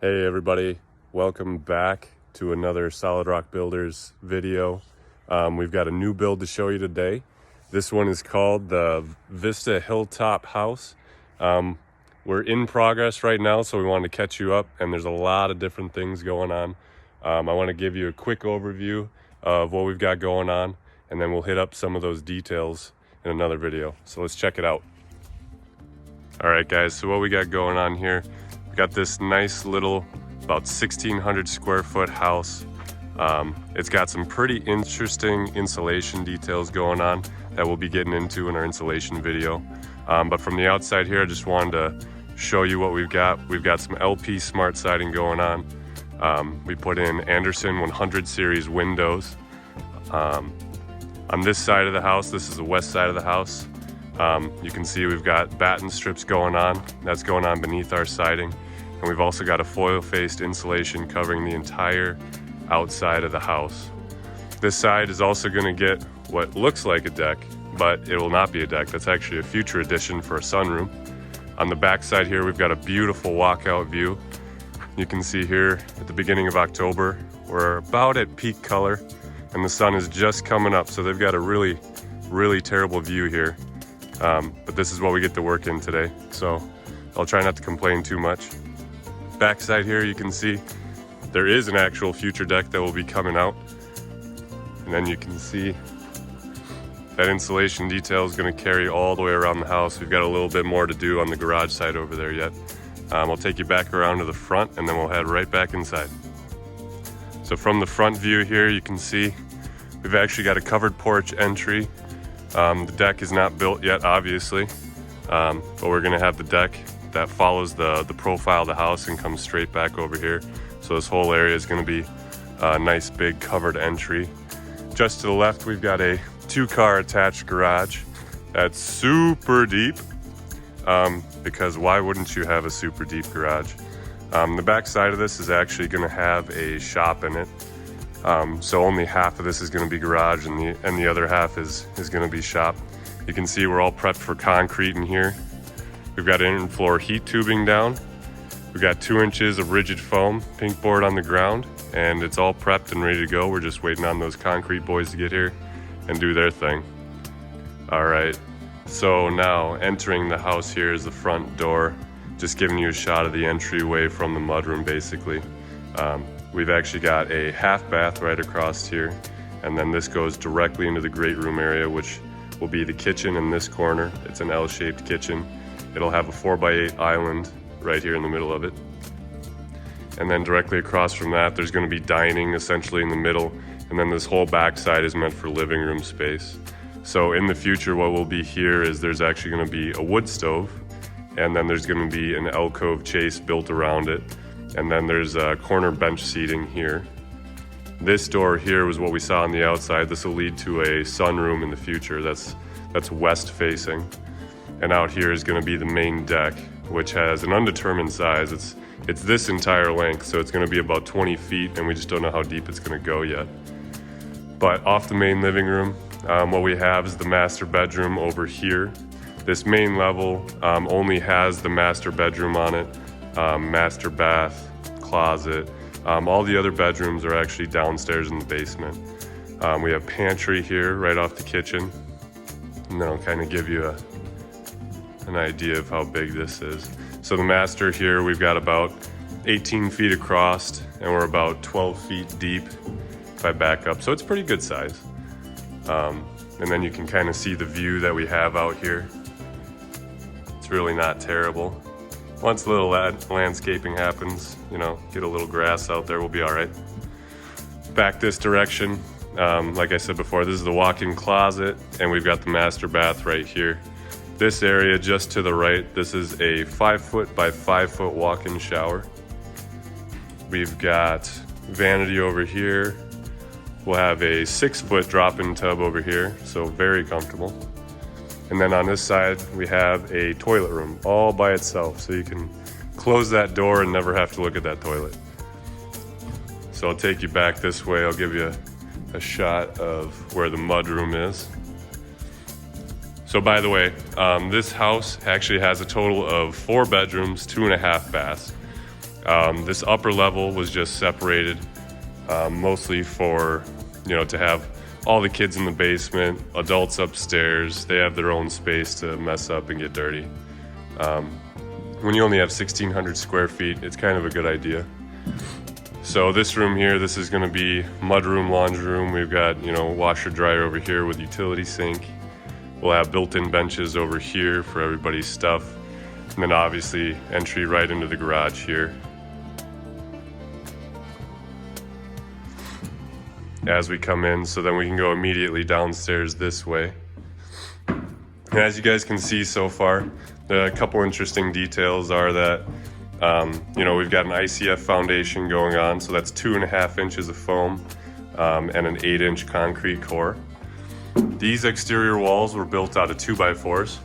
Hey everybody, welcome back to another Solid Rock Builders video. We've got a new build to show you today. This one is called the Vista Hilltop house. We're in progress right now, so we wanted to catch you up, and there's a lot of different things going on. I want to give you a quick overview of what we've got going on, and then we'll hit up some of those details in another video. So let's check it out. All right guys, so what we got going on here, we got this nice little about 1,600 square foot house. It's got some pretty interesting insulation details going on that we'll be getting into in our insulation video. But from the outside here, I just wanted to show you what we've got. We've got some LP smart siding going on. We put in Anderson 100 series windows. On this side of the house, this is the west side of the house. You can see we've got batten strips going on. That's going on beneath our siding. And we've also got a foil-faced insulation covering the entire outside of the house. This side is also going to get what looks like a deck, but it will not be a deck. That's actually a future addition for a sunroom. On the back side here, we've got a beautiful walkout view. You can see here at the beginning of October, we're about at peak color and the sun is just coming up. So they've got a really terrible view here. But this is what we get to work in today. So I'll try not to complain too much. Backside here, you can see there is an actual future deck that will be coming out. And then you can see that insulation detail is going to carry all the way around the house. We've got a little bit more to do on the garage side over there yet. I'll take you back around to the front and then we'll head right back inside. So from the front view here, you can see we've actually got a covered porch entry. The deck is not built yet, obviously, but we're going to have the deck that follows the profile of the house and comes straight back over here. So this whole area is going to be a nice big covered entry. Just to the left, we've got a 2-car attached garage that's super deep, because why wouldn't you have a super deep garage? The back side of this is actually going to have a shop in it. So only half of this is going to be garage and the other half is going to be shop. You can see we're all prepped for concrete in here. We've got in-floor heat tubing down. We've got 2 inches of rigid foam, pink board on the ground, and it's all prepped and ready to go. We're just waiting on those concrete boys to get here and do their thing. All right, so now entering the house here is the front door, just giving you a shot of the entryway from the mudroom basically. We've actually got a half bath right across here, and then this goes directly into the great room area, which will be the kitchen in this corner. It's an L-shaped kitchen. It'll have a 4x8 island right here in the middle of it. And then directly across from that, there's going to be dining essentially in the middle, and then this whole back side is meant for living room space. So in the future, what will be here is there's actually going to be a wood stove, and then there's going to be an alcove chase built around it. And then there's a corner bench seating here. This door here was what we saw on the outside. This will lead to a sunroom in the future. That's west facing. And out here is going to be the main deck, which has an undetermined size. It's this entire length, so it's going to be about 20 feet, and we just don't know how deep it's going to go yet. But off the main living room, what we have is the master bedroom over here. This main level only has the master bedroom on it. Master bath, closet. All the other bedrooms are actually downstairs in the basement. We have pantry here right off the kitchen, and then I'll kind of give you an idea of how big this is. So the master here, we've got about 18 feet across, and we're about 12 feet deep if I back up. So it's pretty good size. And then you can kind of see the view that we have out here. It's really not terrible. Once a little landscaping happens, you know, get a little grass out there, we'll be all right. Back this direction, like I said before, this is the walk-in closet, and we've got the master bath right here. This area just to the right, this is a 5-foot by 5-foot walk-in shower. We've got vanity over here. We'll have a 6-foot drop-in tub over here, so very comfortable. And then on this side, we have a toilet room all by itself. So you can close that door and never have to look at that toilet. So I'll take you back this way. I'll give you a shot of where the mud room is. So by the way, this house actually has a total of 4 bedrooms, 2.5 baths. This upper level was just separated mostly for, to have all the kids in the basement, adults upstairs. They have their own space to mess up and get dirty. When you only have 1,600 square feet, it's kind of a good idea. So this room here, this is going to be mudroom, laundry room. We've got, washer dryer over here with utility sink. We'll have built-in benches over here for everybody's stuff. And then obviously entry right into the garage here. As we come in, so then we can go immediately downstairs this way. And as you guys can see so far, a couple interesting details are that we've got an ICF foundation going on, so that's 2.5 inches of foam and an 8-inch concrete core. These exterior walls were built out of 2x4s.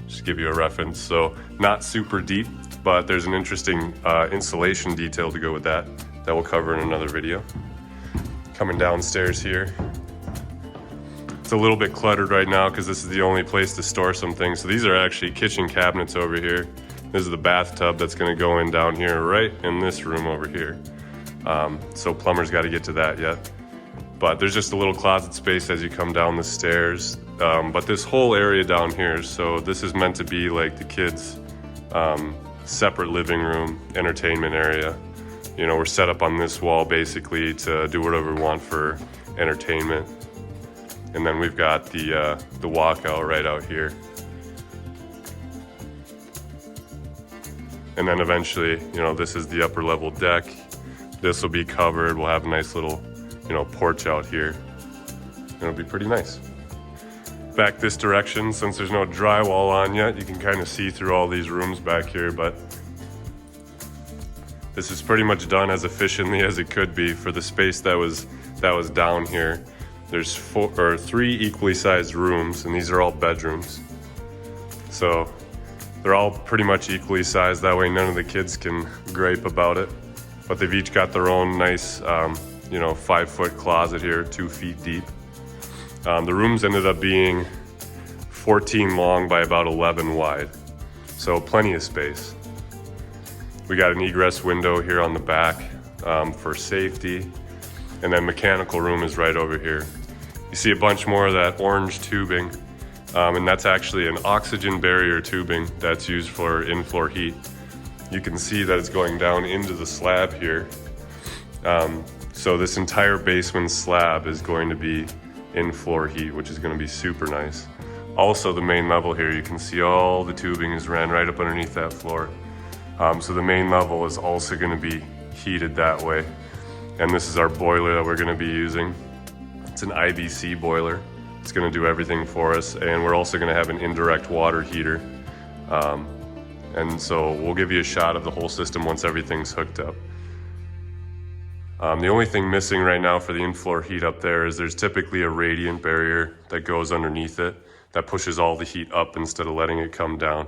Just to give you a reference, so not super deep, but there's an interesting insulation detail to go with that we'll cover in another video. Coming downstairs here, it's a little bit cluttered right now because this is the only place to store some things. So these are actually kitchen cabinets over here. This is the bathtub that's going to go in down here right in this room over here. So plumber's got to get to that yet. But there's just a little closet space as you come down the stairs. But this whole area down here, so this is meant to be like the kids' separate living room, entertainment area. We're set up on this wall basically to do whatever we want for entertainment. And then we've got the walkout right out here. And then eventually, this is the upper level deck. This will be covered. We'll have a nice little, porch out here. It'll be pretty nice. Back this direction, since there's no drywall on yet, you can kind of see through all these rooms back here, but this is pretty much done as efficiently as it could be for the space that was down here. There's 3 equally sized rooms, and these are all bedrooms. So they're all pretty much equally sized. That way none of the kids can gripe about it. But they've each got their own nice, 5-foot closet here, 2 feet deep. The rooms ended up being 14 long by about 11 wide. So plenty of space. We got an egress window here on the back for safety. And then mechanical room is right over here. You see a bunch more of that orange tubing. And that's actually an oxygen barrier tubing that's used for in-floor heat. You can see that it's going down into the slab here. So this entire basement slab is going to be in-floor heat, which is going to be super nice. Also, the main level here, you can see all the tubing is ran right up underneath that floor. So the main level is also going to be heated that way. And this is our boiler that we're going to be using. It's an IBC boiler. It's going to do everything for us. And we're also going to have an indirect water heater. And so we'll give you a shot of the whole system once everything's hooked up. The only thing missing right now for the in-floor heat up there is there's typically a radiant barrier that goes underneath it that pushes all the heat up instead of letting it come down.